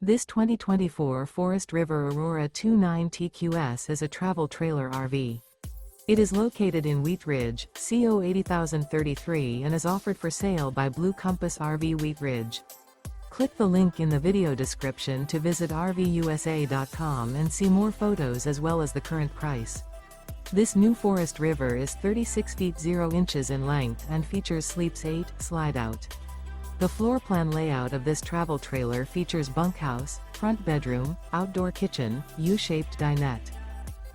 This 2024 Forest River Aurora 29 TQS is a travel trailer RV. It is located in Wheat Ridge, CO 80033 and is offered for sale by Blue Compass RV Wheat Ridge. Click the link in the video description to visit RVUSA.com and see more photos as well as the current price. This new Forest River is 36 feet 0 inches in length and features Sleeps 8 Slideout. The floor plan layout of this travel trailer features bunkhouse, front bedroom, outdoor kitchen, U-shaped dinette.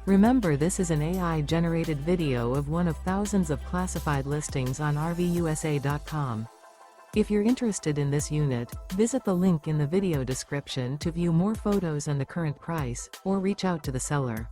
Remember, this is an AI-generated video of one of thousands of classified listings on RVUSA.com. If you're interested in this unit, visit the link in the video description to view more photos and the current price, or reach out to the seller.